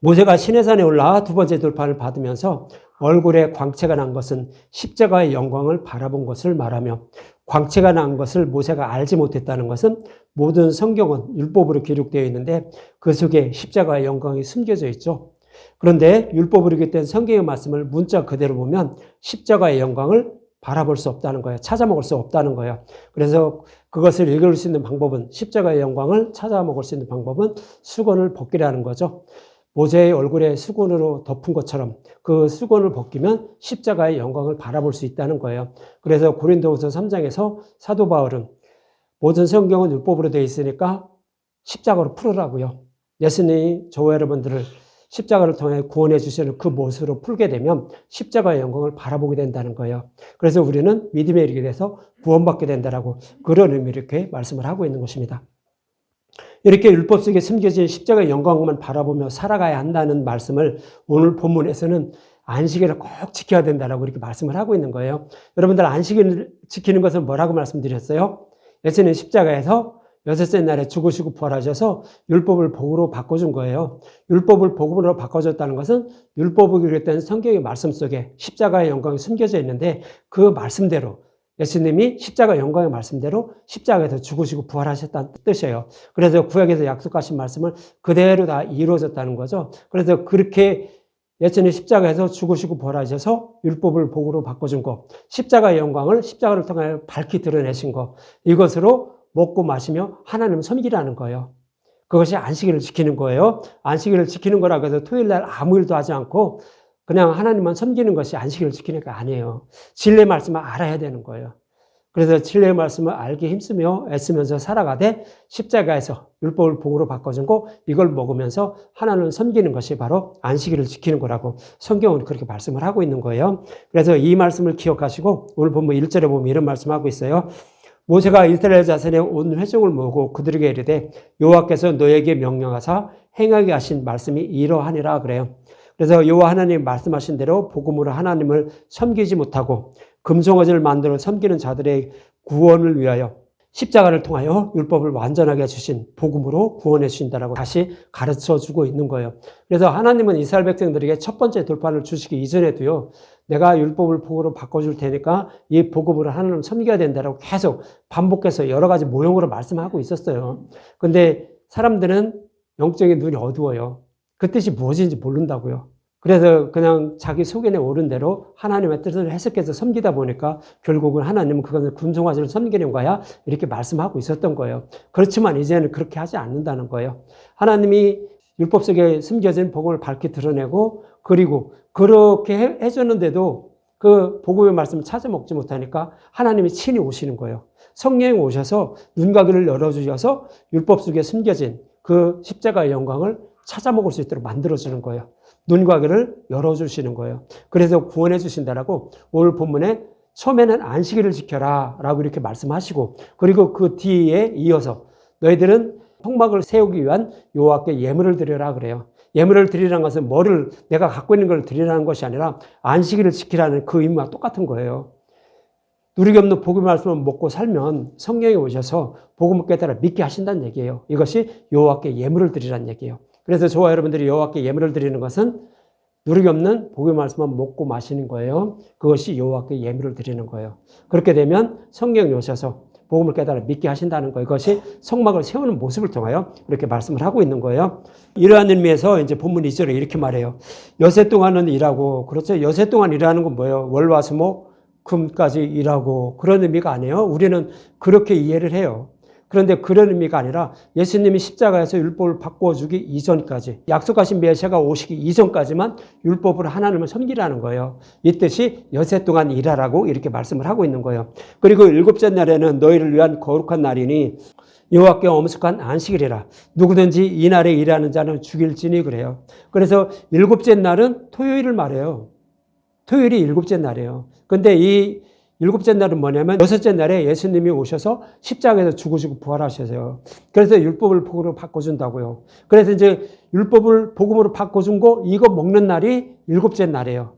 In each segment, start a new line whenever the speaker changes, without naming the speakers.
모세가 시내산에 올라 두 번째 돌판을 받으면서 얼굴에 광채가 난 것은 십자가의 영광을 바라본 것을 말하며, 광채가 난 것을 모세가 알지 못했다는 것은 모든 성경은 율법으로 기록되어 있는데 그 속에 십자가의 영광이 숨겨져 있죠. 그런데 율법으로 기록된 성경의 말씀을 문자 그대로 보면 십자가의 영광을 바라볼 수 없다는 거예요. 찾아먹을 수 없다는 거예요. 그래서 그것을 읽을 수 있는 방법은, 십자가의 영광을 찾아먹을 수 있는 방법은 수건을 벗기라는 거죠. 모세의 얼굴에 수건으로 덮은 것처럼 그 수건을 벗기면 십자가의 영광을 바라볼 수 있다는 거예요. 그래서 고린도후서 3장에서 사도 바울은 모든 성경은 율법으로 되어 있으니까 십자가로 풀으라고요. 예수님이 저와 여러분들을 십자가를 통해 구원해 주시는 그 모습으로 풀게 되면 십자가의 영광을 바라보게 된다는 거예요. 그래서 우리는 믿음에 이르게 돼서 구원받게 된다라고, 그런 의미로 이렇게 말씀을 하고 있는 것입니다. 이렇게 율법 속에 숨겨진 십자가의 영광만 바라보며 살아가야 한다는 말씀을 오늘 본문에서는 안식일을 꼭 지켜야 된다라고 이렇게 말씀을 하고 있는 거예요. 여러분들 안식일을 지키는 것은 뭐라고 말씀드렸어요? 예수님 십자가에서 여섯째 날에 죽으시고 부활하셔서 율법을 복으로 바꿔준 거예요. 율법을 복음으로 바꿔줬다는 것은 율법을 기록된 성경의 말씀 속에 십자가의 영광이 숨겨져 있는데 그 말씀대로, 예수님이 십자가 영광의 말씀대로 십자가에서 죽으시고 부활하셨다는 뜻이에요. 그래서 구약에서 약속하신 말씀을 그대로 다 이루어졌다는 거죠. 그래서 그렇게 예수님 십자가에서 죽으시고 부활하셔서 율법을 복으로 바꿔준 것, 십자가의 영광을 십자가를 통해 밝히 드러내신 것, 이것으로 먹고 마시며 하나님을 섬기라는 거예요. 그것이 안식일을 지키는 거예요. 안식일을 지키는 거라고 해서 토요일 날 아무 일도 하지 않고 그냥 하나님만 섬기는 것이 안식일을 지키는 게 아니에요. 진리의 말씀을 알아야 되는 거예요. 그래서 진리의 말씀을 알게 힘쓰며 애쓰면서 살아가되 십자가에서 율법을 복으로 바꿔준 거, 이걸 먹으면서 하나님을 섬기는 것이 바로 안식일을 지키는 거라고 성경은 그렇게 말씀을 하고 있는 거예요. 그래서 이 말씀을 기억하시고 오늘 본문 1절에 보면 이런 말씀하고 있어요. 모세가 이스라엘 자손의 온 회중을 모으고 그들에게 이르되 여호와께서 너에게 명령하사 행하게 하신 말씀이 이러하니라 그래요. 그래서 여호와 하나님 말씀하신 대로 복음으로 하나님을 섬기지 못하고 금송아지를 만들어 섬기는 자들의 구원을 위하여 십자가를 통하여 율법을 완전하게 주신 복음으로 구원해 주신다라고 다시 가르쳐 주고 있는 거예요. 그래서 하나님은 이스라엘 백성들에게 첫 번째 돌판을 주시기 이전에도요, 내가 율법을 복음으로 바꿔줄 테니까 이 복음으로 하나님을 섬겨야 된다라고 계속 반복해서 여러 가지 모형으로 말씀하고 있었어요. 근데 사람들은 영적인 눈이 어두워요. 그 뜻이 무엇인지 모른다고요. 그래서 그냥 자기 속에 오른 대로 하나님의 뜻을 해석해서 섬기다 보니까 결국은 하나님은 그것을 금송아지를 섬기는 거야 이렇게 말씀하고 있었던 거예요. 그렇지만 이제는 그렇게 하지 않는다는 거예요. 하나님이 율법 속에 숨겨진 복음을 밝히 드러내고, 그리고 그렇게 해줬는데도 그 복음의 말씀을 찾아 먹지 못하니까 하나님이 친히 오시는 거예요. 성령이 오셔서 눈과 귀를 열어주셔서 율법 속에 숨겨진 그 십자가의 영광을 찾아 먹을 수 있도록 만들어주는 거예요. 눈과 귀를 열어주시는 거예요. 그래서 구원해 주신다라고 오늘 본문에 처음에는 안식일을 지켜라 라고 이렇게 말씀하시고, 그리고 그 뒤에 이어서 너희들은 성막을 세우기 위한 여호와께 예물을 드려라 그래요. 예물을 드리라는 것은 뭐를, 내가 갖고 있는 걸 드리라는 것이 아니라 안식일을 지키라는 그 의미와 똑같은 거예요. 누리기 없는 복음의 말씀을 먹고 살면 성령이 오셔서 복음을 깨달아 믿게 하신다는 얘기예요. 이것이 여호와께 예물을 드리라는 얘기예요. 그래서 저와 여러분들이 여호와께 예물을 드리는 것은 누리기 없는 복음의 말씀만 먹고 마시는 거예요. 그것이 여호와께 예물을 드리는 거예요. 그렇게 되면 성령이 오셔서 복음을 깨달아 믿게 하신다는 거, 이것이 성막을 세우는 모습을 통하여 이렇게 말씀을 하고 있는 거예요. 이러한 의미에서 이제 본문 2절에 이렇게 말해요. 여세 동안은 일하고, 그렇죠? 여세 동안 일하는 건 뭐예요? 월화수목 금까지 일하고, 그런 의미가 아니에요. 우리는 그렇게 이해를 해요. 그런데 그런 의미가 아니라 예수님이 십자가에서 율법을 바꿔주기 이전까지, 약속하신 메시아가 오시기 이전까지만 율법으로 하나님을 섬기라는 거예요. 이 뜻이 여세 동안 일하라고 이렇게 말씀을 하고 있는 거예요. 그리고 일곱째 날에는 너희를 위한 거룩한 날이니 여호와께 엄숙한 안식일이라. 누구든지 이 날에 일하는 자는 죽일지니 그래요. 그래서 일곱째 날은 토요일을 말해요. 토요일이 일곱째 날이에요. 근데 이 일곱째 날은 뭐냐면 여섯째 날에 예수님이 오셔서 십자가에서 죽으시고 부활하셔서요. 그래서 율법을 복음으로 바꿔준다고요. 그래서 이제 율법을 복음으로 바꿔준 거, 이거 먹는 날이 일곱째 날이에요.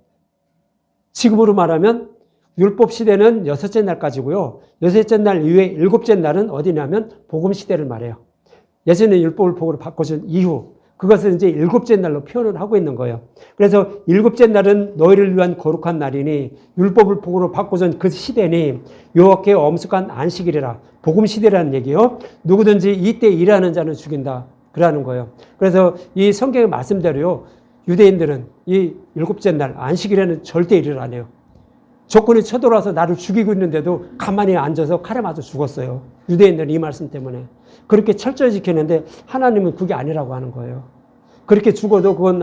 지금으로 말하면 율법 시대는 여섯째 날까지고요. 여섯째 날 이후에 일곱째 날은 어디냐면 복음 시대를 말해요. 예수님 율법을 복음으로 바꿔준 이후, 그것을 이제 일곱째 날로 표현을 하고 있는 거예요. 그래서 일곱째 날은 너희를 위한 거룩한 날이니 율법을 복으로 바꾸던 그 시대니 여호와께 엄숙한 안식일이라. 복음 시대라는 얘기요. 누구든지 이때 일하는 자는 죽인다. 그러는 거예요. 그래서 이 성경의 말씀대로요. 유대인들은 이 일곱째 날 안식일에는 절대 일을 안 해요. 적군이 쳐들어와서 나를 죽이고 있는데도 가만히 앉아서 칼에 맞아 죽었어요. 유대인들은 이 말씀 때문에. 그렇게 철저히 지키는데 하나님은 그게 아니라고 하는 거예요. 그렇게 죽어도 그건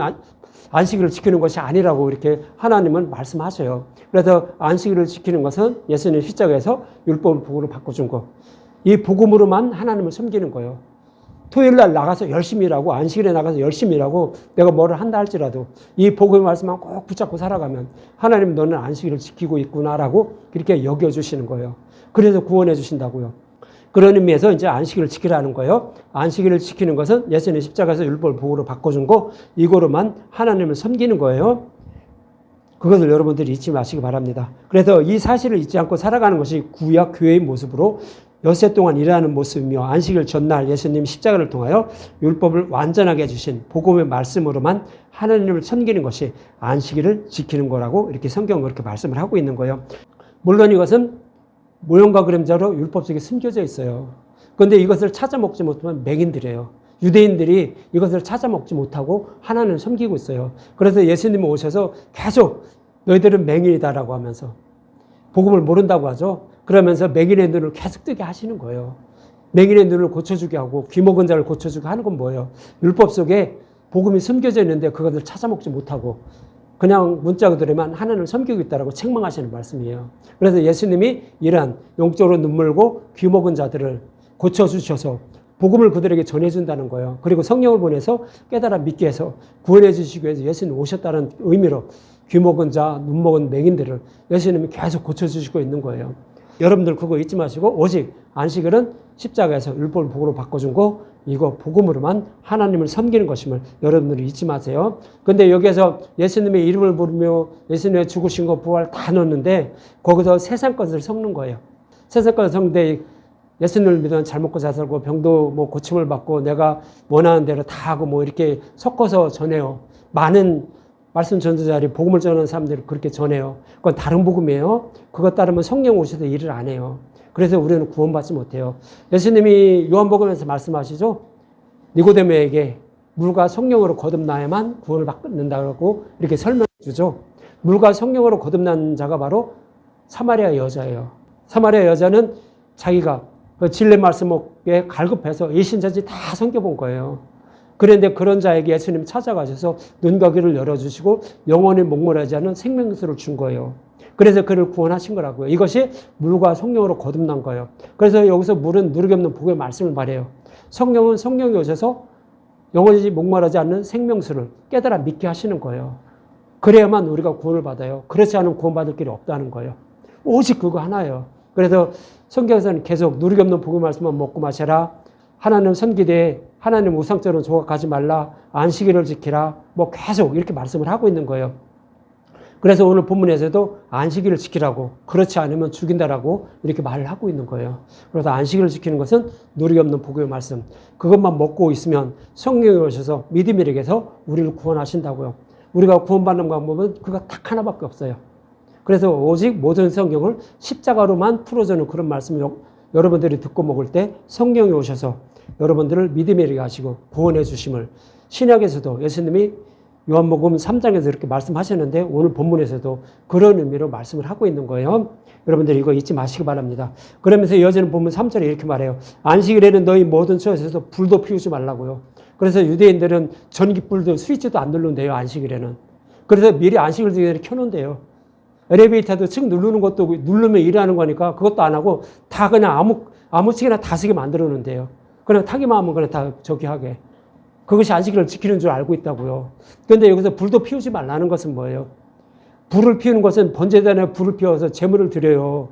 안식일을 지키는 것이 아니라고 이렇게 하나님은 말씀하셔요. 그래서 안식일을 지키는 것은 예수님 십자가에서 율법을 복으로 바꿔준 거. 이 복음으로만 하나님을 섬기는 거예요. 토요일 날 나가서 열심히 일하고 안식일에 나가서 열심히 일하고 내가 뭐를 한다 할지라도 이 복음의 말씀만 꼭 붙잡고 살아가면 하나님 너는 안식일을 지키고 있구나라고 그렇게 여겨주시는 거예요. 그래서 구원해 주신다고요. 그런 의미에서 이제 안식일을 지키라는 거예요. 안식일을 지키는 것은 예수님 십자가에서 율법을 복으로 바꿔준 거 이거로만 하나님을 섬기는 거예요. 그것을 여러분들이 잊지 마시기 바랍니다. 그래서 이 사실을 잊지 않고 살아가는 것이 구약 교회의 모습으로 엿새 동안 일하는 모습이며 안식일 전날 예수님 십자가를 통하여 율법을 완전하게 해주신 복음의 말씀으로만 하나님을 섬기는 것이 안식일을 지키는 거라고 이렇게 성경은 그렇게 말씀을 하고 있는 거예요. 물론 이것은 모형과 그림자로 율법 속에 숨겨져 있어요. 그런데 이것을 찾아 먹지 못하면 맹인들이에요. 유대인들이 이것을 찾아 먹지 못하고 하나님을 섬기고 있어요. 그래서 예수님이 오셔서 계속 너희들은 맹인이다라고 하면서 복음을 모른다고 하죠. 그러면서 맹인의 눈을 계속 뜨게 하시는 거예요. 맹인의 눈을 고쳐주게 하고 귀먹은 자를 고쳐주게 하는 건 뭐예요? 율법 속에 복음이 숨겨져 있는데 그것을 찾아 먹지 못하고 그냥 문자 그대로만 하나님을 섬기고 있다라고 책망하시는 말씀이에요. 그래서 예수님이 이러한 영적으로 눈물고 귀먹은 자들을 고쳐주셔서 복음을 그들에게 전해준다는 거예요. 그리고 성령을 보내서 깨달아 믿게 해서 구원해 주시기 위해서 예수님 오셨다는 의미로 귀먹은 자, 눈먹은 맹인들을 예수님이 계속 고쳐주시고 있는 거예요. 여러분들 그거 잊지 마시고 오직 안식일은 십자가에서 율법을 복으로 바꿔준 거 이거 복음으로만 하나님을 섬기는 것임을 여러분들이 잊지 마세요. 근데 여기에서 예수님의 이름을 부르며 예수님의 죽으신 거 부활 다 넣었는데 거기서 세상 것을 섞는 거예요. 세상 것을 섞는데 예수님을 믿으면 잘 먹고 잘 살고 병도 뭐 고침을 받고 내가 원하는 대로 다 하고 뭐 이렇게 섞어서 전해요. 많은 말씀 전도자들이 복음을 전하는 사람들이 그렇게 전해요. 그건 다른 복음이에요. 그것 따르면 성령 오셔서 일을 안 해요. 그래서 우리는 구원받지 못해요. 예수님이 요한복음에서 말씀하시죠. 니고데모에게 물과 성령으로 거듭나야만 구원을 받는다고 이렇게 설명해 주죠. 물과 성령으로 거듭난 자가 바로 사마리아 여자예요. 사마리아 여자는 자기가 그 진리 말씀에 갈급해서 일신전지 다 섬겨본 거예요. 그런데 그런 자에게 예수님 찾아가셔서 눈과 귀를 열어주시고 영원히 목마르지 않은 생명수를 준 거예요. 그래서 그를 구원하신 거라고요. 이것이 물과 성령으로 거듭난 거예요. 그래서 여기서 물은 누르기 없는 복의 말씀을 말해요. 성령은 성령이 오셔서 영원히 목마르지 않는 생명수를 깨달아 믿게 하시는 거예요. 그래야만 우리가 구원을 받아요. 그렇지 않으면 구원받을 길이 없다는 거예요. 오직 그거 하나예요. 그래서 성경에서는 계속 누르기 없는 복의 말씀만 먹고 마셔라. 하나님 섬기되 하나님 우상처럼 조각하지 말라. 안식일을 지키라. 뭐 계속 이렇게 말씀을 하고 있는 거예요. 그래서 오늘 본문에서도 안식일을 지키라고 그렇지 않으면 죽인다라고 이렇게 말을 하고 있는 거예요. 그래서 안식일을 지키는 것은 누르기 없는 복의 말씀. 그것만 먹고 있으면 성령이 오셔서 믿음이에게서 우리를 구원하신다고요. 우리가 구원받는 방법은 그거 딱 하나밖에 없어요. 그래서 오직 모든 성경을 십자가로만 풀어주는 그런 말씀을 여러분들이 듣고 먹을 때 성령이 오셔서 여러분들을 믿음에 이르게 하시고 구원해 주심을 신약에서도 예수님이 요한복음 3장에서 이렇게 말씀하셨는데 오늘 본문에서도 그런 의미로 말씀을 하고 있는 거예요. 여러분들이 이거 잊지 마시기 바랍니다. 그러면서 이어지는 본문 3절에 이렇게 말해요. 안식일에는 너희 모든 처에서 불도 피우지 말라고요. 그래서 유대인들은 전기불도 스위치도 안 누른대요. 안식일에는. 그래서 미리 안식일 전에 켜놓은대요. 엘리베이터도 층 누르는 것도 누르면 일하는 거니까 그것도 안 하고 다 그냥 아무 층이나 다 쓰게 만들어 놓은대요. 그냥 타기만 하면 그냥 다 저기 하게. 그것이 안식일을 지키는 줄 알고 있다고요. 그런데 여기서 불도 피우지 말라는 것은 뭐예요? 불을 피우는 것은 번제단에 불을 피워서 제물을 드려요.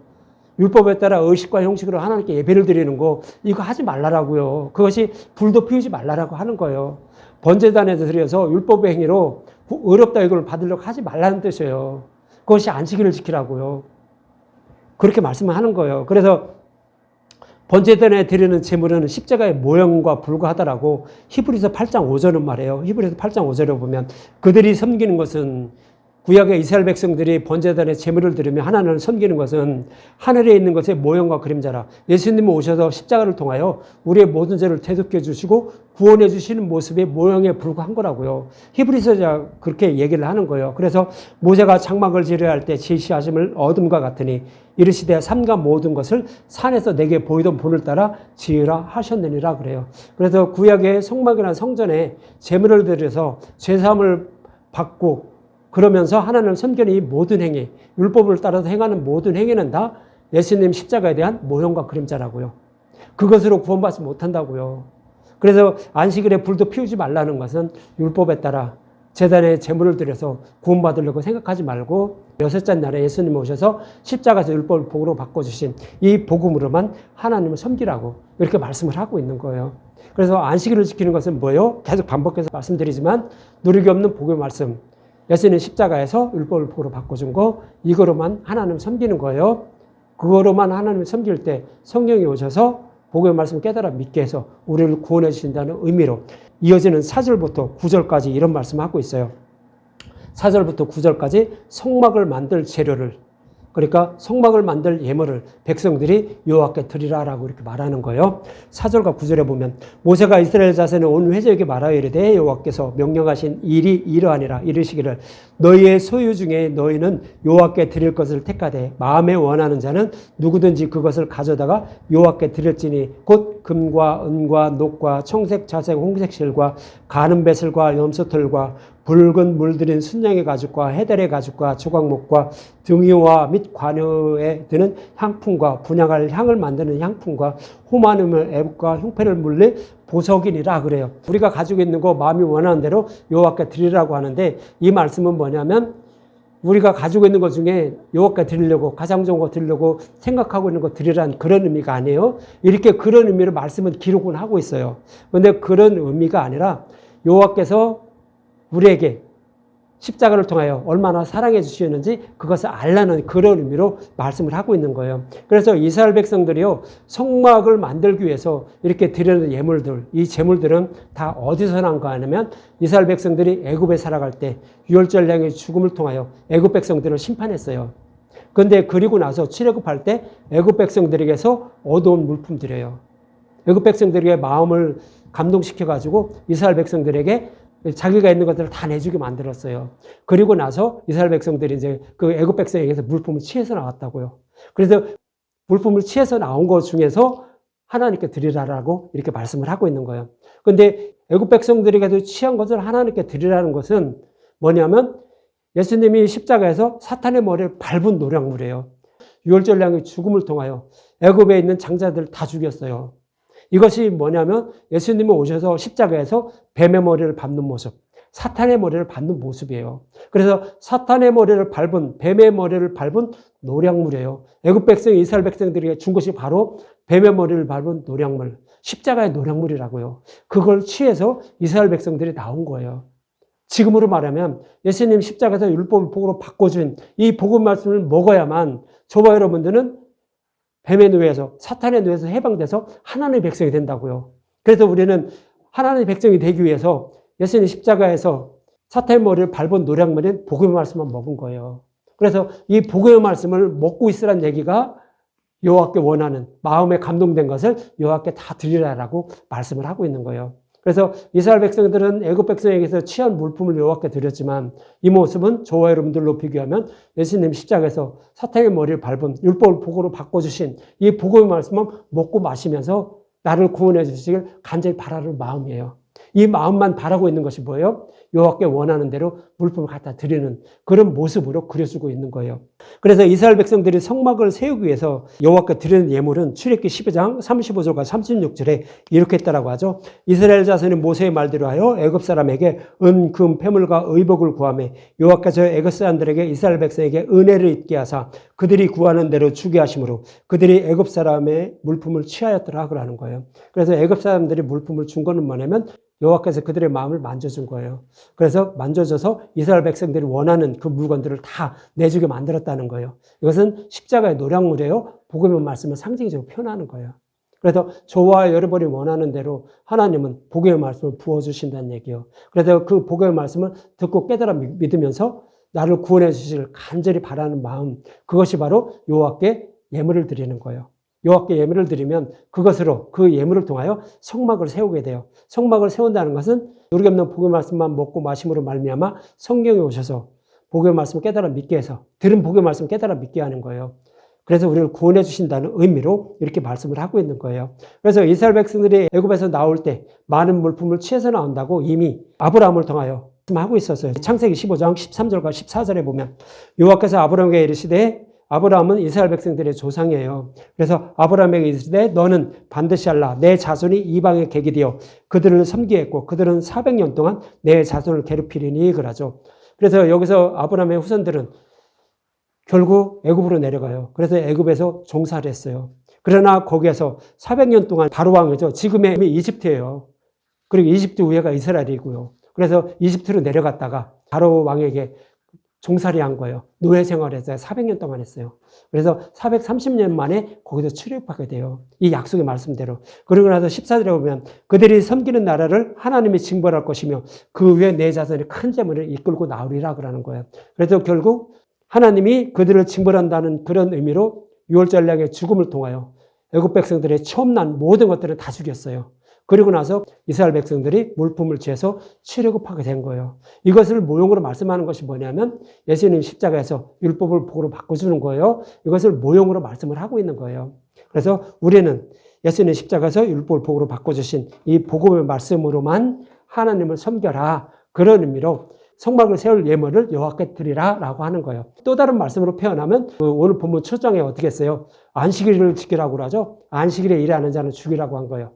율법에 따라 의식과 형식으로 하나님께 예배를 드리는 거 이거 하지 말라라고요. 그것이 불도 피우지 말라라고 하는 거예요. 번제단에서 드려서 율법의 행위로 의롭다 이걸 받으려고 하지 말라는 뜻이에요. 그것이 안식일을 지키라고요. 그렇게 말씀을 하는 거예요. 그래서 번제단에 드리는 제물은 십자가의 모형과 불과하다라고 히브리서 8장 5절은 말해요. 히브리서 8장 5절에 보면 그들이 섬기는 것은 구약의 이스라엘 백성들이 번제단에 제물을 드리며 하나님을 섬기는 것은 하늘에 있는 것의 모형과 그림자라. 예수님이 오셔서 십자가를 통하여 우리의 모든 죄를 대속해 주시고 구원해 주시는 모습의 모형에 불과한 거라고요. 히브리서가 그렇게 얘기를 하는 거예요. 그래서 모세가 장막을 지으려 할 때 지시하심을 얻음과 같으니 이르시되 삼가 모든 것을 산에서 내게 보이던 본을 따라 지으라 하셨느니라 그래요. 그래서 구약의 성막이나 성전에 제물을 드려서 죄사함을 받고 그러면서 하나님을 섬기는 이 모든 행위, 율법을 따라서 행하는 모든 행위는 다 예수님 십자가에 대한 모형과 그림자라고요. 그것으로 구원받지 못한다고요. 그래서 안식일에 불도 피우지 말라는 것은 율법에 따라 제단에 제물을 드려서 구원받으려고 생각하지 말고 여섯째 날에 예수님 오셔서 십자가에서 율법을 복으로 바꿔주신 이 복음으로만 하나님을 섬기라고 이렇게 말씀을 하고 있는 거예요. 그래서 안식일을 지키는 것은 뭐예요? 계속 반복해서 말씀드리지만 누르기 없는 복음의 말씀. 예수님 십자가에서 율법을 복으로 바꿔준 거 이거로만 하나님 섬기는 거예요. 그거로만 하나님을 섬길 때 성령이 오셔서 복음의 말씀을 깨달아 믿게 해서 우리를 구원해 주신다는 의미로 이어지는 4절부터 9절까지 이런 말씀을 하고 있어요. 4절부터 9절까지 성막을 만들 재료를 그러니까 성막을 만들 예물을 백성들이 여호와께 드리라라고 이렇게 말하는 거예요. 4절과 9절에 보면 모세가 이스라엘 자손의 온 회족에게 말하여 이르되 여호와께서 명령하신 일이 이러하니라 이르시기를 너희의 소유 중에 너희는 여호와께 드릴 것을 택하되 마음에 원하는 자는 누구든지 그것을 가져다가 여호와께 드릴지니 곧 금과 은과 녹과 청색 자색 홍색 실과 가는 배슬과 염소털과 붉은 물들인 순양의 가죽과 해달의 가죽과 조각목과 등이와 및 관여에 드는 향품과 분향할 향을 만드는 향품과 호마음을 애국과 흉패를 물릴 보석이니라 그래요. 우리가 가지고 있는 거 마음이 원하는 대로 여호와께 드리라고 하는데 이 말씀은 뭐냐면 우리가 가지고 있는 것 중에 여호와께 드리려고 가장 좋은 거 드리려고 생각하고 있는 거 드리라는 그런 의미가 아니에요. 이렇게 그런 의미로 말씀은 기록은 하고 있어요. 그런데 그런 의미가 아니라 여호와께서 우리에게 십자가를 통하여 얼마나 사랑해 주시는지 그것을 알라는 그런 의미로 말씀을 하고 있는 거예요. 그래서 이스라엘 백성들이요 성막을 만들기 위해서 이렇게 드리는 예물들, 이 제물들은 다 어디서 난가 하면 이스라엘 백성들이 애굽에 살아갈 때 유월절량의 죽음을 통하여 애굽 백성들을 심판했어요. 그런데 그리고 나서 출애굽할 때 애굽 백성들에게서 얻어온 물품들이에요. 애굽 백성들에게 마음을 감동시켜가지고 이스라엘 백성들에게 자기가 있는 것들을 다 내주게 만들었어요. 그리고 나서 이스라엘 백성들이 이제 그 애굽 백성에게서 물품을 취해서 나왔다고요. 그래서 물품을 취해서 나온 것 중에서 하나님께 드리라라고 이렇게 말씀을 하고 있는 거예요. 그런데 애굽 백성들에게도 취한 것을 하나님께 드리라는 것은 뭐냐면 예수님이 십자가에서 사탄의 머리를 밟은 노량물이에요. 유월절량의 죽음을 통하여 애굽에 있는 장자들 다 죽였어요. 이것이 뭐냐면 예수님이 오셔서 십자가에서 뱀의 머리를 밟는 모습, 사탄의 머리를 밟는 모습이에요. 그래서 사탄의 머리를 밟은, 뱀의 머리를 밟은 노량물이에요. 애굽 백성, 이스라엘 백성들에게 준 것이 바로 뱀의 머리를 밟은 노량물, 십자가의 노량물이라고요. 그걸 취해서 이스라엘 백성들이 나온 거예요. 지금으로 말하면 예수님 십자가에서 율법을 복으로 바꿔준 이 복음 말씀을 먹어야만 저와 여러분들은 뱀의 노예에서 사탄의 노예에서 해방돼서 하나님의 백성이 된다고요. 그래서 우리는 하나님의 백성이 되기 위해서 예수님 십자가에서 사탄의 머리를 밟은 노량물인 복음의 말씀만 먹은 거예요. 그래서 이 복음의 말씀을 먹고 있으란 얘기가 여호와께 원하는 마음에 감동된 것을 여호와께 다 드리라라고 말씀을 하고 있는 거예요. 그래서 이스라엘 백성들은 애굽 백성에게서 취한 물품을 여호와께 드렸지만 이 모습은 저와 여러분들로 비교하면 예수님 십자가에서 사탄의 머리를 밟은 율법을 복으로 바꿔주신 이 복음의 말씀은 먹고 마시면서 나를 구원해 주시길 간절히 바라는 마음이에요. 이 마음만 바라고 있는 것이 뭐예요? 여호와께 원하는 대로 물품을 갖다 드리는 그런 모습으로 그려주고 있는 거예요. 그래서 이스라엘 백성들이 성막을 세우기 위해서 여호와께 드리는 예물은 출애굽기 12장 35절과 36절에 이렇게 했다라고 하죠. 이스라엘 자손이 모세의 말대로 하여 애굽 사람에게 은, 금, 패물과 의복을 구하며 여호와께서 애굽 사람들에게 이스라엘 백성에게 은혜를 있게 하사 그들이 구하는 대로 주게 하심으로 그들이 애굽 사람의 물품을 취하였더라 그러는 거예요. 그래서 애굽 사람들이 물품을 준 거는 뭐냐면 여호와께서 그들의 마음을 만져준 거예요. 그래서 만져줘서 이스라엘 백성들이 원하는 그 물건들을 다 내주게 만들었다는 거예요. 이것은 십자가의 노량물이에요. 복음의 말씀을 상징적으로 표현하는 거예요. 그래서 저와 여러분이 원하는 대로 하나님은 복의 말씀을 부어주신다는 얘기예요. 그래서 그 복의 말씀을 듣고 깨달아 믿으면서 나를 구원해 주시기를 간절히 바라는 마음, 그것이 바로 여호와께 예물을 드리는 거예요. 여호와께 예물을 드리면 그것으로 그 예물을 통하여 성막을 세우게 돼요. 성막을 세운다는 것은 누르기 없는 복의 말씀만 먹고 마심으로 말미암아 성경에 오셔서 복의 말씀을 깨달아 믿게 해서 들은 복의 말씀을 깨달아 믿게 하는 거예요. 그래서 우리를 구원해 주신다는 의미로 이렇게 말씀을 하고 있는 거예요. 그래서 이스라엘 백성들이 애굽에서 나올 때 많은 물품을 취해서 나온다고 이미 아브라함을 통하여 말씀하고 있었어요. 창세기 15장 13절과 14절에 보면 여호와께서 아브라함에게 이르시되, 아브라함은 이스라엘 백성들의 조상이에요. 그래서 아브라함에게 이르시되 너는 반드시 알라. 내 자손이 이방의 객이 되어 그들을 섬기겠고 그들은 400년 동안 내 자손을 괴롭히리니 그러죠. 그래서 여기서 아브라함의 후손들은 결국 애굽으로 내려가요. 그래서 애굽에서 종살이 했어요. 그러나 거기에서 400년 동안 바로 왕이죠. 지금의 이집트예요. 그리고 이집트 위에가 이스라엘이고요. 그래서 이집트로 내려갔다가 바로 왕에게 종살이 한 거예요. 노예 생활을 했어요. 400년 동안 했어요. 그래서 430년 만에 거기서 출애굽하게 돼요. 이 약속의 말씀대로. 그러고 나서 14절에 보면 그들이 섬기는 나라를 하나님이 징벌할 것이며 그 위에 내 자손이 큰 재물을 이끌고 나오리라 그러는 거예요. 그래서 결국 하나님이 그들을 징벌한다는 그런 의미로 6월 전략의 죽음을 통하여 애굽 백성들의 처음 난 모든 것들을 다 죽였어요. 그리고 나서 이스라엘 백성들이 물품을 취해서 출애굽하게 된 거예요. 이것을 모형으로 말씀하는 것이 뭐냐면 예수님 십자가에서 율법을 복으로 바꿔주는 거예요. 이것을 모형으로 말씀을 하고 있는 거예요. 그래서 우리는 예수님 십자가에서 율법을 복으로 바꿔주신 이 복음의 말씀으로만 하나님을 섬겨라. 그런 의미로 성막을 세울 예물을 여호와께 드리라 라고 하는 거예요. 또 다른 말씀으로 표현하면 오늘 본문 첫 장에 어떻게 했어요? 안식일을 지키라고 그러죠. 안식일에 일하는 자는 죽이라고 한 거예요.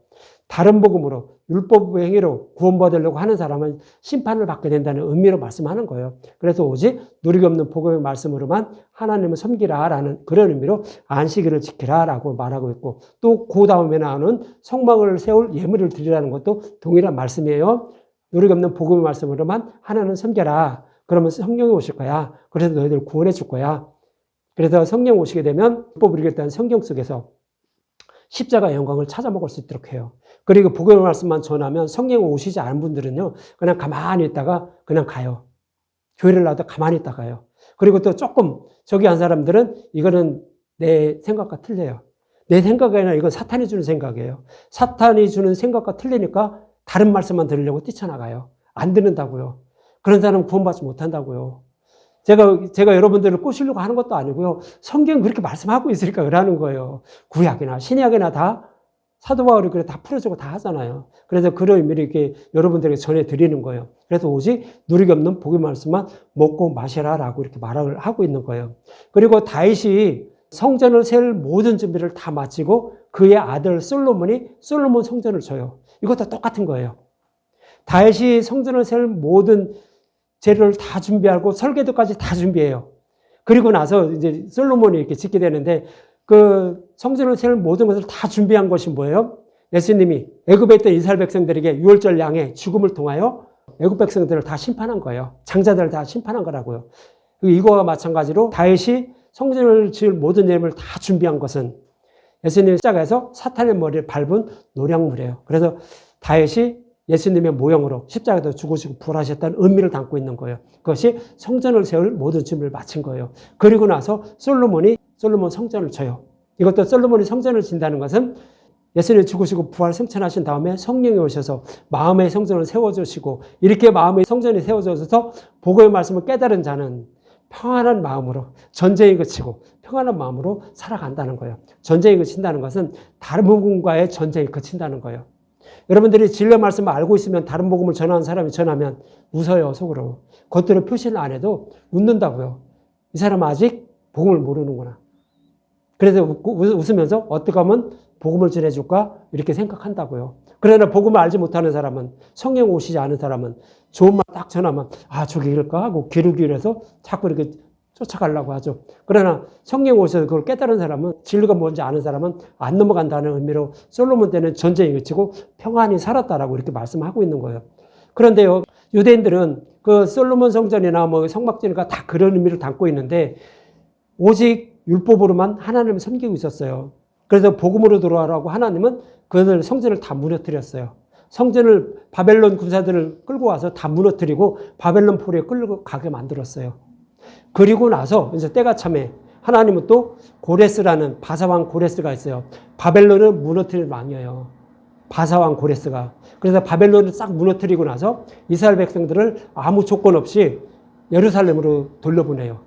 다른 복음으로 율법 행위로 구원받으려고 하는 사람은 심판을 받게 된다는 의미로 말씀하는 거예요. 그래서 오직 누리기 없는 복음의 말씀으로만 하나님을 섬기라라는 그런 의미로 안식일을 지키라라고 말하고 있고, 또 그 다음에 나오는 성막을 세울 예물을 드리라는 것도 동일한 말씀이에요. 누리기 없는 복음의 말씀으로만 하나님을 섬겨라. 그러면 성령이 오실 거야. 그래서 너희들 구원해 줄 거야. 그래서 성령 오시게 되면 율법을 이루겠다는 성경 속에서 십자가의 영광을 찾아 먹을 수 있도록 해요. 그리고 복음의 말씀만 전하면 성령 오시지 않은 분들은요, 그냥 가만히 있다가 그냥 가요. 교회를 나와도 가만히 있다 가요. 그리고 또 조금 저기 한 사람들은 이거는 내 생각과 틀려요. 내 생각이 아니라 이건 사탄이 주는 생각이에요. 사탄이 주는 생각과 틀리니까 다른 말씀만 들으려고 뛰쳐나가요. 안 듣는다고요. 그런 사람은 구원받지 못한다고요. 제가 여러분들을 꼬시려고 하는 것도 아니고요. 성경 그렇게 말씀하고 있으니까 그러는 거예요. 구약이나 신약이나 다 사도 바울이 그래 다 풀어주고 다 하잖아요. 그래서 그런 의미를 이렇게 여러분들에게 전해드리는 거예요. 그래서 오직 누리기 없는 복의 말씀만 먹고 마시라라고 이렇게 말을 하고 있는 거예요. 그리고 다윗이 성전을 세울 모든 준비를 다 마치고 그의 아들 솔로몬이 솔로몬 성전을 줘요. 이것도 똑같은 거예요. 다윗이 성전을 세울 모든 재료를 다 준비하고 설계도까지 다 준비해요. 그리고 나서 이제 솔로몬이 이렇게 짓게 되는데 그 성전을 세울 모든 것을 다 준비한 것이 뭐예요? 예수님이 애굽에 있던 이스라엘 백성들에게 유월절 양의 죽음을 통하여 애굽 백성들을 다 심판한 거예요. 장자들을 다 심판한 거라고요. 이거와 마찬가지로 다윗이 성전을 지을 모든 예물을 다 준비한 것은 예수님 십자가에서 사탄의 머리를 밟은 노량물이에요. 그래서 다윗이 예수님의 모형으로 십자가에서 죽으시고 부활하셨다는 의미를 담고 있는 거예요. 그것이 성전을 세울 모든 준비를 마친 거예요. 그리고 나서 솔로몬이 솔로몬 성전을 쳐요. 이것도 솔로몬이 성전을 진다는 것은 예수님이 죽으시고 부활 승천하신 다음에 성령이 오셔서 마음의 성전을 세워주시고, 이렇게 마음의 성전이 세워져서 복음의 말씀을 깨달은 자는 평안한 마음으로 전쟁이 그치고 평안한 마음으로 살아간다는 거예요. 전쟁이 그친다는 것은 다른 복음과의 전쟁이 그친다는 거예요. 여러분들이 진리의 말씀을 알고 있으면 다른 복음을 전하는 사람이 전하면 웃어요, 속으로. 겉으로 표시를 안 해도 웃는다고요. 이 사람은 아직 복음을 모르는구나. 그래서 웃으면서 어떻게 하면 복음을 전해줄까? 이렇게 생각한다고요. 그러나 복음을 알지 못하는 사람은, 성령 오시지 않은 사람은 좋은 말 딱 전하면 저기 일까 하고 귀를 기울여서 자꾸 이렇게 쫓아가려고 하죠. 그러나 성령 오셔서 그걸 깨달은 사람은, 진리가 뭔지 아는 사람은 안 넘어간다는 의미로 솔로몬 때는 전쟁이 그치고 평안히 살았다라고 이렇게 말씀하고 있는 거예요. 그런데요, 유대인들은 그 솔로몬 성전이나 뭐 성막전이나 다 그런 의미를 담고 있는데 오직 율법으로만 하나님을 섬기고 있었어요. 그래서 복음으로 돌아오라고 하나님은 그들 성전을 다 무너뜨렸어요. 성전을 바벨론 군사들을 끌고 와서 다 무너뜨리고 바벨론 포로에 끌고 가게 만들었어요. 그리고 나서 이제 때가 참에 하나님은 또 고레스라는 바사왕 고레스가 있어요. 바벨론을 무너뜨린 왕이에요. 바사왕 고레스가. 그래서 바벨론을 싹 무너뜨리고 나서 이스라엘 백성들을 아무 조건 없이 예루살렘으로 돌려보내요.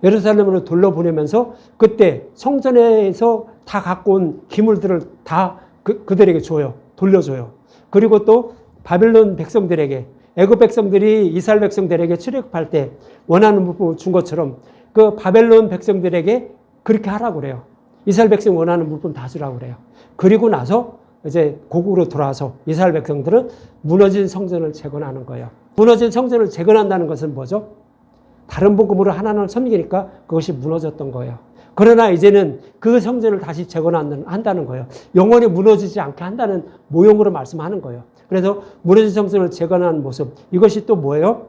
예루살렘으로 돌려보내면서 그때 성전에서 다 갖고 온 기물들을 다 그들에게 줘요. 돌려줘요. 그리고 또 바벨론 백성들에게, 애굽 백성들이 이스라엘 백성들에게 출애굽할 때 원하는 물품을 준 것처럼 그 바벨론 백성들에게 그렇게 하라고 그래요. 이스라엘 백성 원하는 물품 다 주라고 그래요. 그리고 나서 이제 고국으로 돌아와서 이스라엘 백성들은 무너진 성전을 재건하는 거예요. 무너진 성전을 재건한다는 것은 뭐죠? 다른 복음으로 하나님을 섬기니까 그것이 무너졌던 거예요. 그러나 이제는 그 성전을 다시 재건한다는 거예요. 영원히 무너지지 않게 한다는 모형으로 말씀하는 거예요. 그래서 무너진 성전을 재건하는 모습, 이것이 또 뭐예요?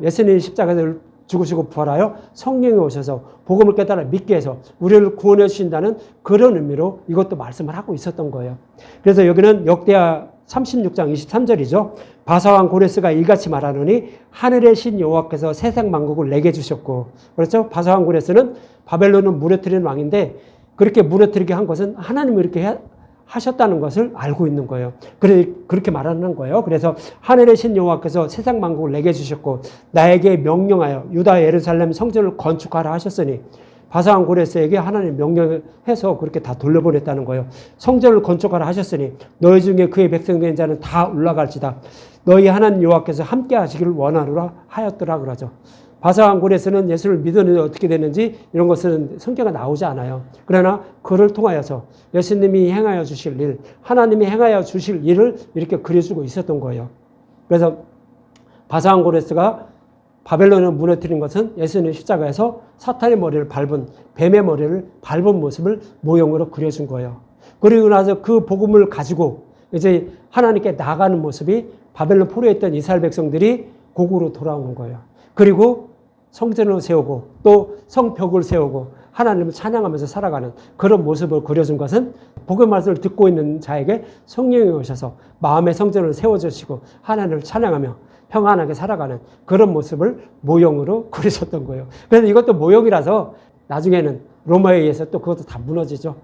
예수님이 십자가에서 죽으시고 부활하여 성령이 오셔서 복음을 깨달아 믿게 해서 우리를 구원해 주신다는 그런 의미로 이것도 말씀을 하고 있었던 거예요. 그래서 여기는 역대하 36장 23절이죠. 바사왕 고레스가 이같이 말하노니 하늘의 신 여호와께서 세상 만국을 내게 주셨고, 그렇죠? 바사왕 고레스는 바벨론을 무너뜨리는 왕인데 그렇게 무너뜨리게 한 것은 하나님이 이렇게 하셨다는 것을 알고 있는 거예요. 그렇게 말하는 거예요. 그래서 하늘의 신 여호와께서 세상 만국을 내게 주셨고 나에게 명령하여 유다 예루살렘 성전을 건축하라 하셨으니, 바사왕 고레스에게 하나님 명령해서 그렇게 다 돌려보냈다는 거예요. 성전을 건축하라 하셨으니 너희 중에 그의 백성된 자는 다 올라갈지다. 너희 하나님 여호와께서 함께 하시기를 원하노라 하였더라 그러죠. 바사왕 고레스는 예수를 믿었는데 어떻게 됐는지 이런 것은 성경에 나오지 않아요. 그러나 그를 통하여서 예수님이 행하여 주실 일, 하나님이 행하여 주실 일을 이렇게 그려주고 있었던 거예요. 그래서 바사왕 고레스가 바벨론을 무너뜨린 것은 예수님 십자가에서 사탄의 머리를 밟은, 뱀의 머리를 밟은 모습을 모형으로 그려준 거예요. 그리고 나서 그 복음을 가지고 이제 하나님께 나아가는 모습이 바벨론 포로에 있던 이스라엘 백성들이 고국으로 돌아오는 거예요. 그리고 성전을 세우고 또 성벽을 세우고 하나님을 찬양하면서 살아가는 그런 모습을 그려준 것은 복음 말씀을 듣고 있는 자에게 성령이 오셔서 마음의 성전을 세워주시고 하나님을 찬양하며 평안하게 살아가는 그런 모습을 모형으로 그리셨던 거예요. 그래서 이것도 모형이라서 나중에는 로마에 의해서 또 그것도 다 무너지죠.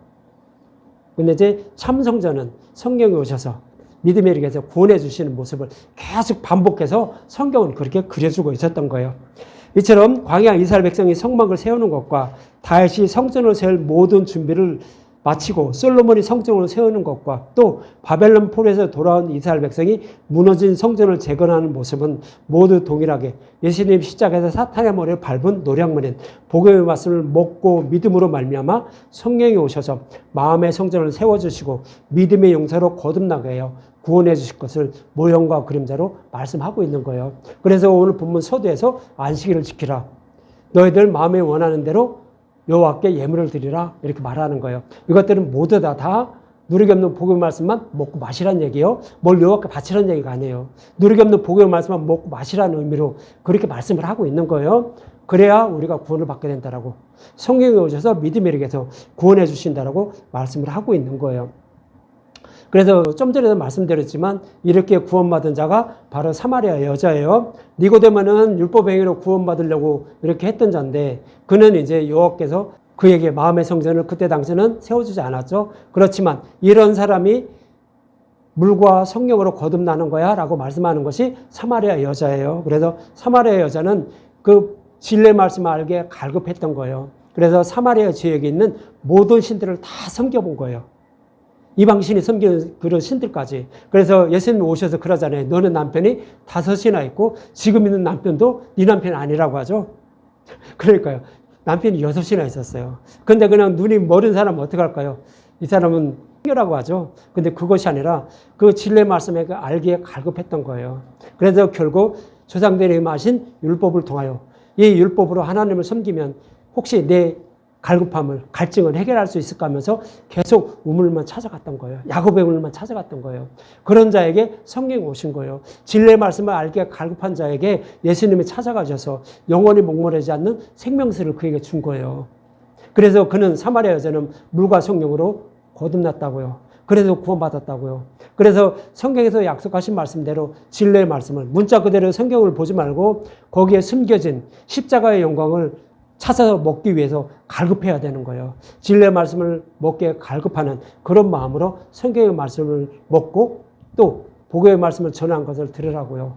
근데 이제 참 성전은 성령이 오셔서 믿음에 이르게해서 구원해 주시는 모습을 계속 반복해서 성경은 그렇게 그려주고 있었던 거예요. 이처럼 광야 이스라엘 백성이 성막을 세우는 것과 다윗이 성전을 세울 모든 준비를 마치고 솔로몬이 성전을 세우는 것과 또 바벨론 포로에서 돌아온 이스라엘 백성이 무너진 성전을 재건하는 모습은 모두 동일하게 예수님 십자가에서 사탄의 머리를 밟은 노량물인 복음의 말씀을 먹고 믿음으로 말미암아 성령이 오셔서 마음의 성전을 세워주시고 믿음의 용사로 거듭나게 해요 구원해 주실 것을 모형과 그림자로 말씀하고 있는 거예요. 그래서 오늘 본문 서두에서 안식일을 지키라. 너희들 마음에 원하는 대로 여호와께 예물을 드리라 이렇게 말하는 거예요. 이것들은 모두 다 누리기 없는 복음의 말씀만 먹고 마시라는 얘기예요. 뭘 여호와께 바치라는 얘기가 아니에요. 누리기 없는 복음의 말씀만 먹고 마시라는 의미로 그렇게 말씀을 하고 있는 거예요. 그래야 우리가 구원을 받게 된다라고. 성령이 오셔서 믿음에 이르게서 구원해 주신다라고 말씀을 하고 있는 거예요. 그래서 좀 전에도 말씀드렸지만 이렇게 구원받은 자가 바로 사마리아 여자예요. 니고데모는 율법행위로 구원받으려고 이렇게 했던 자인데 그는 이제 여호와께서 그에게 마음의 성전을 그때 당시는 세워주지 않았죠. 그렇지만 이런 사람이 물과 성령으로 거듭나는 거야 라고 말씀하는 것이 사마리아 여자예요. 그래서 사마리아 여자는 그 진리의 말씀을 알게 갈급했던 거예요. 그래서 사마리아 지역에 있는 모든 신들을 다 섬겨본 거예요. 이방신이 섬기는 그런 신들까지. 그래서 예수님 오셔서 그러잖아요. 너는 남편이 5이나 있고 지금 있는 남편도 네 남편이 아니라고 하죠. 그러니까요. 남편이 6이나 있었어요. 근데 그냥 눈이 멀은 사람은 어떻게 할까요? 이 사람은 성교라고 하죠. 근데 그것이 아니라 그 진리의 말씀에 알기에 갈급했던 거예요. 그래서 결국 조상들이 마신 율법을 통하여 이 율법으로 하나님을 섬기면 혹시 내 갈급함을, 갈증을 해결할 수 있을까 하면서 계속 우물만 찾아갔던 거예요. 야곱의 우물만 찾아갔던 거예요. 그런 자에게 성령이 오신 거예요. 진리의 말씀을 알게 갈급한 자에게 예수님이 찾아가셔서 영원히 목마르지 않는 생명수를 그에게 준 거예요. 그래서 그는 사마리아 여자는 물과 성령으로 거듭났다고요. 그래서 구원받았다고요. 그래서 성경에서 약속하신 말씀대로 진리의 말씀을 문자 그대로 성경을 보지 말고 거기에 숨겨진 십자가의 영광을 찾아서 먹기 위해서 갈급해야 되는 거예요. 진리의 말씀을 먹게 갈급하는 그런 마음으로 성경의 말씀을 먹고 또 복음의 말씀을 전한 것을 들으라고요.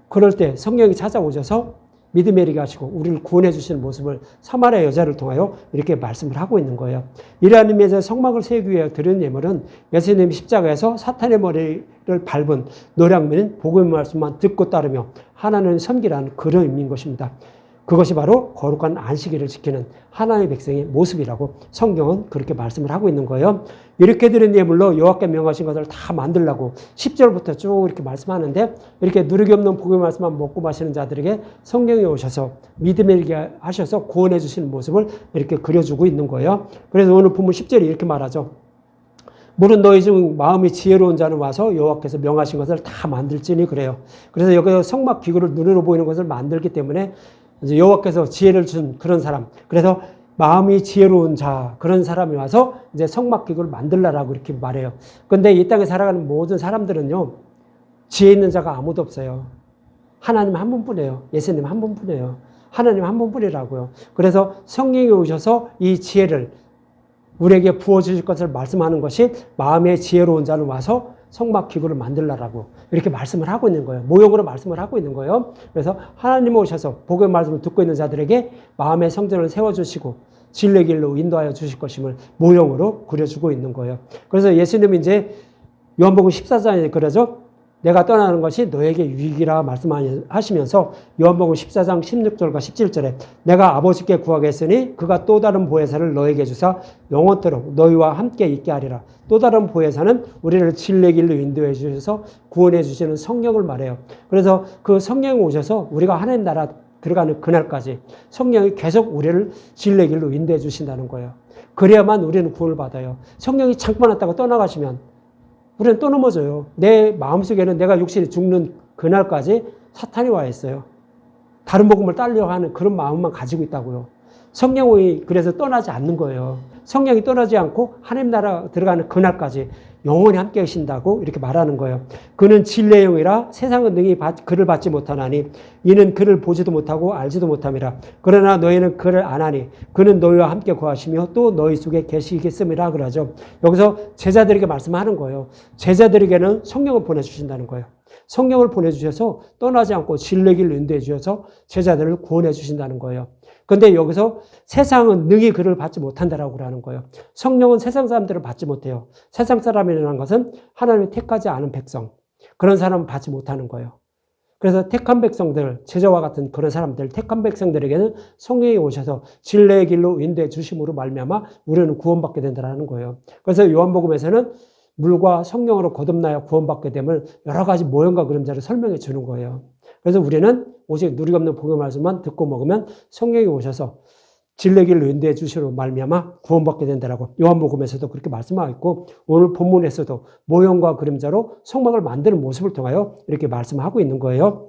그럴 때 성령이 찾아오셔서 믿음에 이르게 하시고 우리를 구원해 주시는 모습을 사마리아 여자를 통하여 이렇게 말씀을 하고 있는 거예요. 이러한 의미에서 성막을 세우기 위해 드린 예물은 예수님 십자가에서 사탄의 머리를 밟은 노량민은 복음의 말씀만 듣고 따르며 하나님을 섬기라는 그런 의미인 것입니다. 그것이 바로 거룩한 안식일을 지키는 하나님의 백성의 모습이라고 성경은 그렇게 말씀을 하고 있는 거예요. 이렇게 드린 예물로 여호와께 명하신 것을 다 만들라고 10절부터 쭉 이렇게 말씀하는데 이렇게 누르기 없는 복음의 말씀만 먹고 마시는 자들에게 성령이 오셔서 믿음에 이르게 하셔서 구원해 주시는 모습을 이렇게 그려주고 있는 거예요. 그래서 오늘 본문 10절이 이렇게 말하죠. 물은 너희 중 마음이 지혜로운 자는 와서 여호와께서 명하신 것을 다 만들지니 그래요. 그래서 여기서 성막 기구를 눈으로 보이는 것을 만들기 때문에 이제 여호와께서 지혜를 준 그런 사람, 그래서 마음이 지혜로운 자 그런 사람이 와서 이제 성막 기구를 만들라라고 이렇게 말해요. 근데 이 땅에 살아가는 모든 사람들은요 지혜 있는 자가 아무도 없어요. 하나님 한 분뿐이에요. 예수님 한 분뿐이에요. 하나님 한 분뿐이라고요. 그래서 성령이 오셔서 이 지혜를 우리에게 부어주실 것을 말씀하는 것이 마음의 지혜로운 자는 와서 성막 기구를 만들라라고 이렇게 말씀을 하고 있는 거예요. 모형으로 말씀을 하고 있는 거예요. 그래서 하나님 오셔서 복음의 말씀을 듣고 있는 자들에게 마음의 성전을 세워주시고 진리의 길로 인도하여 주실 것임을 모형으로 그려주고 있는 거예요. 그래서 예수님이 이제 요한복음 14장에 그러죠. 내가 떠나는 것이 너에게 유익이라 말씀하시면서 요한복음 14장 16절과 17절에 내가 아버지께 구하겠으니 그가 또 다른 보혜사를 너에게 주사 영원토록 너희와 함께 있게 하리라. 또 다른 보혜사는 우리를 진리의 길로 인도해 주셔서 구원해 주시는 성령을 말해요. 그래서 그 성령이 오셔서 우리가 하나님 나라 들어가는 그날까지 성령이 계속 우리를 진리의 길로 인도해 주신다는 거예요. 그래야만 우리는 구원을 받아요. 성령이 잠깐 왔다가 떠나가시면 우리는 또 넘어져요. 내 마음속에는 내가 육신이 죽는 그날까지 사탄이 와 있어요. 다른 복음을 따르려고 하는 그런 마음만 가지고 있다고요. 성령이 그래서 떠나지 않는 거예요. 성령이 떠나지 않고 하나님 나라 들어가는 그날까지 영원히 함께 계신다고 이렇게 말하는 거예요. 그는 진리의 영이라 세상은 능히 그를 받지 못하나니 이는 그를 보지도 못하고 알지도 못함이라. 그러나 너희는 그를 아나니 그는 너희와 함께 거하시며 또 너희 속에 계시겠음이라 그러죠. 여기서 제자들에게 말씀하는 거예요. 제자들에게는 성령을 보내주신다는 거예요. 성령을 보내주셔서 떠나지 않고 진리의 길로 인도해 주셔서 제자들을 구원해 주신다는 거예요. 그런데 여기서 세상은 능히 그를 받지 못한다라고 하는 거예요. 성령은 세상 사람들을 받지 못해요. 세상 사람이라는 것은 하나님이 택하지 않은 백성, 그런 사람은 받지 못하는 거예요. 그래서 택한 백성들, 제자와 같은 그런 사람들, 택한 백성들에게는 성령이 오셔서 진리의 길로 인도해 주심으로 말미암아 우리는 구원받게 된다는 거예요. 그래서 요한복음에서는 물과 성령으로 거듭나야 구원받게 됨을 여러 가지 모형과 그림자를 설명해 주는 거예요. 그래서 우리는 오직 누리가 없는 복음의 말씀만 듣고 먹으면 성령이 오셔서 진리의 길로 인도해 주시로 말미암아 구원받게 된다라고 요한복음에서도 그렇게 말씀하고 있고 오늘 본문에서도 모형과 그림자로 성막을 만드는 모습을 통하여 이렇게 말씀하고 있는 거예요.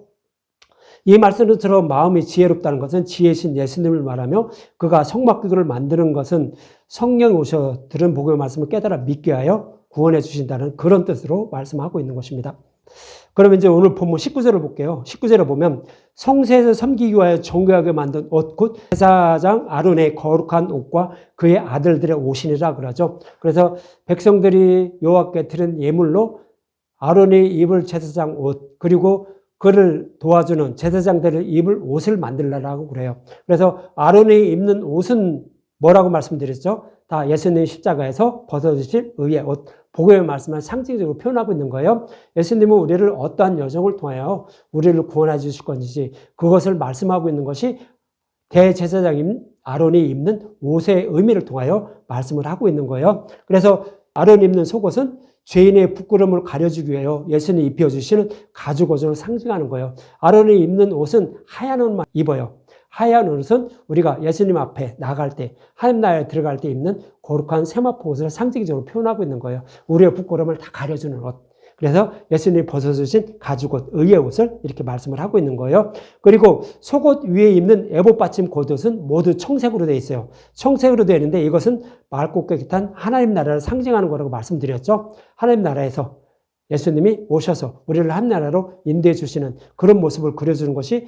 이 말씀을 들어 마음이 지혜롭다는 것은 지혜신 예수님을 말하며 그가 성막 기구를 만드는 것은 성령이 오셔 들은 복음의 말씀을 깨달아 믿게 하여 구원해 주신다는 그런 뜻으로 말씀하고 있는 것입니다. 그러면 이제 오늘 본문 19절을 볼게요. 19절을 보면 성세에서 섬기기 위하여 정결하게 만든 옷 곧 제사장 아론의 거룩한 옷과 그의 아들들의 옷이니라 그러죠. 그래서 백성들이 여호와께 드린 예물로 아론이 입을 제사장 옷 그리고 그를 도와주는 제사장들을 입을 옷을 만들라고 그래요. 그래서 아론이 입는 옷은 뭐라고 말씀드렸죠? 다 예수님 십자가에서 벗어주실 의의 옷, 복음의 말씀을 상징적으로 표현하고 있는 거예요. 예수님은 우리를 어떠한 여정을 통하여 우리를 구원해 주실 건지 그것을 말씀하고 있는 것이 대제사장인 아론이 입는 옷의 의미를 통하여 말씀을 하고 있는 거예요. 그래서 아론이 입는 속옷은 죄인의 부끄러움을 가려주기 위하여 예수님이 입혀주시는 가죽 옷을 상징하는 거예요. 아론이 입는 옷은 하얀 옷만 입어요. 하얀 옷은 우리가 예수님 앞에 나갈 때, 하나님 나라에 들어갈 때 입는 거룩한 세마포 옷을 상징적으로 표현하고 있는 거예요. 우리의 부끄러움을 다 가려주는 옷. 그래서 예수님이 벗어주신 가죽옷, 의의 옷을 이렇게 말씀을 하고 있는 거예요. 그리고 속옷 위에 입는 에봇 받침 겉옷은 모두 청색으로 되어 있어요. 청색으로 되어 있는데 이것은 맑고 깨끗한 하나님 나라를 상징하는 거라고 말씀드렸죠. 하나님 나라에서 예수님이 오셔서 우리를 한 나라로 인도해 주시는 그런 모습을 그려주는 것이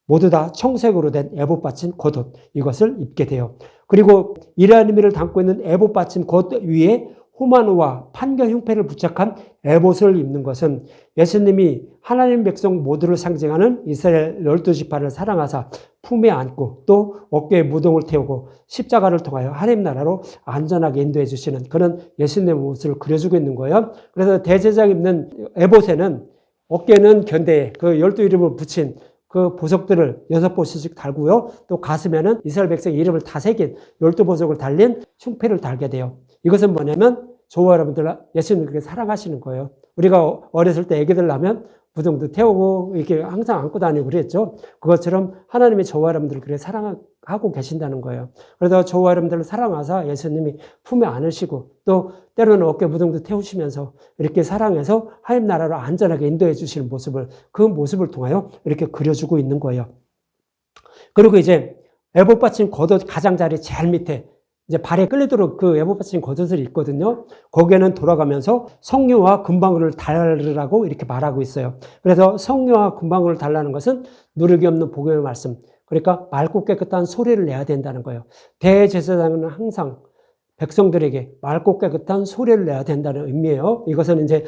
모두 다 청색으로 된 에봇 받침 겉옷, 이것을 입게 돼요. 그리고 이러한 의미를 담고 있는 에봇 받침 겉옷 위에 호마노와 판결 흉패를 부착한 에봇을 입는 것은 예수님이 하나님 백성 모두를 상징하는 이스라엘 12지파를 사랑하사 품에 안고 또 어깨에 무덤을 태우고 십자가를 통하여 하나님 나라로 안전하게 인도해 주시는 그런 예수님의 모습을 그려주고 있는 거예요. 그래서 대제사장 입는 에봇에는 어깨는 견대에 그 12이름을 붙인 그 보석들을 6보석씩 달고요. 또 가슴에는 이스라엘 백성 이름을 다 새긴 12보석을 달린 흉패를 달게 돼요. 이것은 뭐냐면 저와 여러분들 예수님을 그렇게 사랑하시는 거예요. 우리가 어렸을 때 애기들 나면 무덤도 태우고 이렇게 항상 안고 다니고 그랬죠. 그것처럼 하나님이 저와 여러분들을 그렇게 사랑하고 계신다는 거예요. 그래서 저와 여러분들을 사랑하사 예수님이 품에 안으시고 또 때로는 어깨 무덤도 태우시면서 이렇게 사랑해서 하나님 나라로 안전하게 인도해 주시는 모습을 그 모습을 통하여 이렇게 그려주고 있는 거예요. 그리고 이제 에봇 받침 겉옷 가장자리 제일 밑에 이제 발에 끌리도록 그 에봇 받침 겉옷을 입거든요. 거기에는 돌아가면서 성료와 금방울을 달으라고 이렇게 말하고 있어요. 그래서 성료와 금방울을 달라는 것은 누르기 없는 복음의 말씀. 그러니까 맑고 깨끗한 소리를 내야 된다는 거예요. 대제사장은 항상 백성들에게 맑고 깨끗한 소리를 내야 된다는 의미예요. 이것은 이제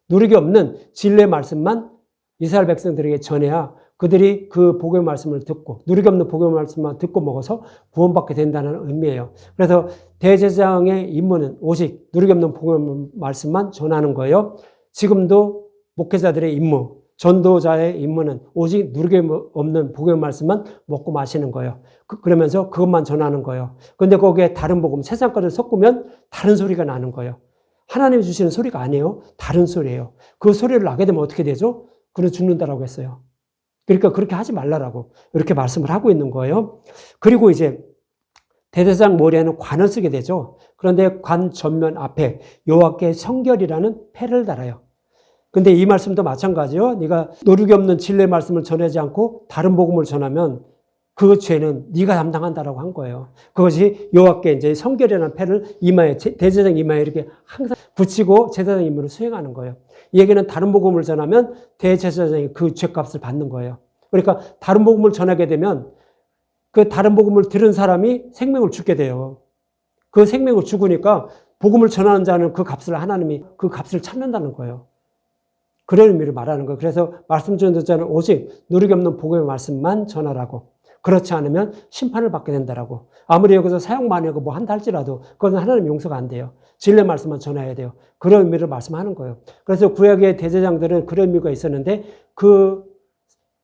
누르기 없는 진리의 말씀만 이스라엘 백성들에게 전해야 그들이 그 복음의 말씀을 듣고 누르기 없는 복음의 말씀만 듣고 먹어서 구원받게 된다는 의미예요. 그래서 대제사장의 임무는 오직 누르기 없는 복음의 말씀만 전하는 거예요. 지금도 목회자들의 임무, 전도자의 임무는 오직 누르기 없는 복음의 말씀만 먹고 마시는 거예요. 그러면서 그것만 전하는 거예요. 그런데 거기에 다른 복음, 세상 것을 섞으면 다른 소리가 나는 거예요. 하나님이 주시는 소리가 아니에요. 다른 소리예요. 그 소리를 나게 되면 어떻게 되죠? 그는 죽는다라고 했어요. 그러니까 그렇게 하지 말라라고 이렇게 말씀을 하고 있는 거예요. 그리고 이제 대제사장 머리에는 관을 쓰게 되죠. 그런데 관 전면 앞에 여호와께 성결이라는 패를 달아요. 근데 이 말씀도 마찬가지요. 네가 누르기 없는 진리의 말씀을 전하지 않고 다른 복음을 전하면 그 죄는 네가 담당한다라고 한 거예요. 그것이 여호와께 이제 성결이라는 패를 이마에 대제사장 이마에 이렇게 항상 붙이고 제사장 임무를 수행하는 거예요. 이 얘기는 다른 복음을 전하면 대제사장이 그 죄값을 받는 거예요. 그러니까 다른 복음을 전하게 되면 그 다른 복음을 들은 사람이 생명을 죽게 돼요. 그 생명을 죽으니까 복음을 전하는 자는 그 값을 하나님이 그 값을 찾는다는 거예요. 그런 의미를 말하는 거예요. 그래서 말씀 전도자는 오직 누르기 없는 복음의 말씀만 전하라고. 그렇지 않으면 심판을 받게 된다라고. 아무리 여기서 사용 많이 하고 뭐 한다 할지라도 그것은 하나님 용서가 안 돼요. 진리의 말씀만 전해야 돼요. 그런 의미를 말씀하는 거예요. 그래서 구약의 대제사장들은 그런 의미가 있었는데 그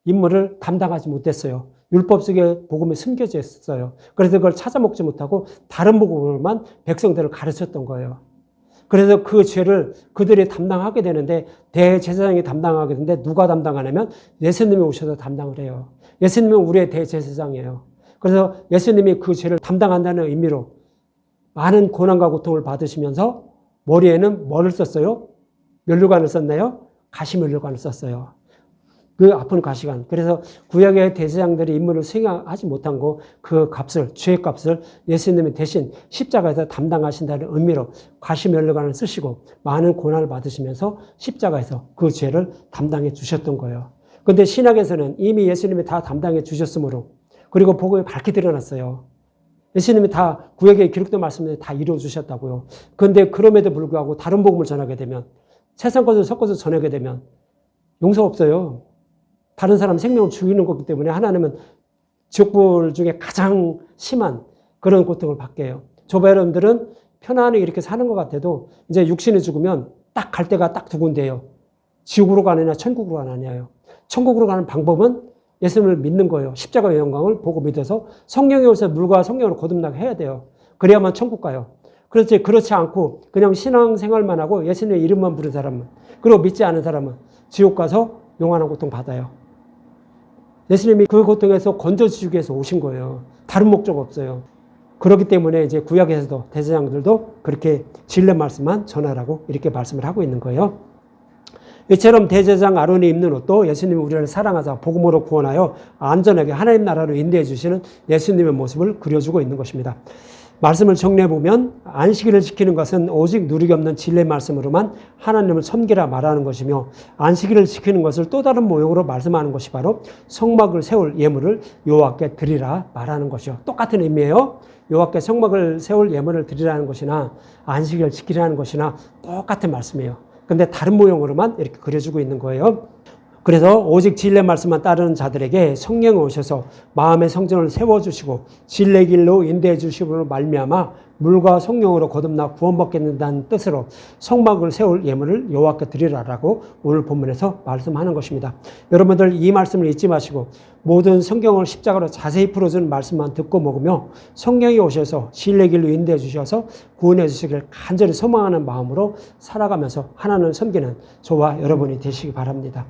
임무를 담당하지 못했어요. 율법 속에 복음이 숨겨져 있었어요. 그래서 그걸 찾아 먹지 못하고 다른 복음으로만 백성들을 가르쳤던 거예요. 그래서 그 죄를 그들이 담당하게 되는데 대제사장이 담당하게 되는데 누가 담당하냐면 예수님이 오셔서 담당을 해요. 예수님은 우리의 대제사장이에요. 그래서 예수님이 그 죄를 담당한다는 의미로 많은 고난과 고통을 받으시면서 머리에는 뭐를 썼어요? 면류관을 썼나요? 가시면류관을 썼어요. 그 아픈 가시관. 그래서 구약의 대제사장들이 임무를 수행하지 못한 거 그 값을, 죄의 값을 예수님이 대신 십자가에서 담당하신다는 의미로 가시면류관을 쓰시고 많은 고난을 받으시면서 십자가에서 그 죄를 담당해 주셨던 거예요. 그런데 신약에서는 이미 예수님이 다 담당해 주셨으므로 그리고 복음이 밝게 드러났어요. 예수님이 다 구약에 기록된 말씀을 다 이루어 주셨다고요. 그런데 그럼에도 불구하고 다른 복음을 전하게 되면 세상 것을 섞어서 전하게 되면 용서 없어요. 다른 사람 생명을 죽이는 거기 때문에 하나님은 지옥불 중에 가장 심한 그런 고통을 받게 해요. 저와 여러분들은 편안하게 이렇게 사는 것 같아도 이제 육신이 죽으면 딱 갈 데가 딱 두 군데예요. 지옥으로 가느냐 천국으로 가느냐요. 천국으로 가는 방법은 예수님을 믿는 거예요. 십자가의 영광을 보고 믿어서 성령이 오셔서 물과 성령으로 거듭나게 해야 돼요. 그래야만 천국 가요. 그렇지 않고 그냥 신앙생활만 하고 예수님의 이름만 부른 사람은 그리고 믿지 않은 사람은 지옥 가서 영원한 고통 받아요. 예수님이 그 고통에서 건져주기 위해서 오신 거예요. 다른 목적 없어요. 그렇기 때문에 이제 구약에서도 대제사장들도 그렇게 진리 말씀만 전하라고 이렇게 말씀을 하고 있는 거예요. 이처럼 대제사장 아론이 입는 옷도 예수님이 우리를 사랑하사 복음으로 구원하여 안전하게 하나님 나라로 인도해 주시는 예수님의 모습을 그려주고 있는 것입니다. 말씀을 정리해 보면 안식일을 지키는 것은 오직 누리기 없는 진리의 말씀으로만 하나님을 섬기라 말하는 것이며, 안식일을 지키는 것을 또 다른 모형으로 말씀하는 것이 바로 성막을 세울 예물을 여호와께 드리라 말하는 것이요. 똑같은 의미예요. 여호와께 성막을 세울 예물을 드리라는 것이나 안식일을 지키라는 것이나 똑같은 말씀이에요. 근데 다른 모형으로만 이렇게 그려주고 있는 거예요. 그래서 오직 진리의 말씀만 따르는 자들에게 성령이 오셔서 마음의 성전을 세워주시고 진리의 길로 인도해 주심으로 말미암아 물과 성령으로 거듭나 구원받겠다는 뜻으로 성막을 세울 예물을 여호와께 드리라라고 오늘 본문에서 말씀하는 것입니다. 여러분들 이 말씀을 잊지 마시고 모든 성경을 십자가로 자세히 풀어주는 말씀만 듣고 먹으며 성령이 오셔서 진리의 길로 인도해 주셔서 구원해 주시길 간절히 소망하는 마음으로 살아가면서 하나님을 섬기는 저와 여러분이 되시기 바랍니다.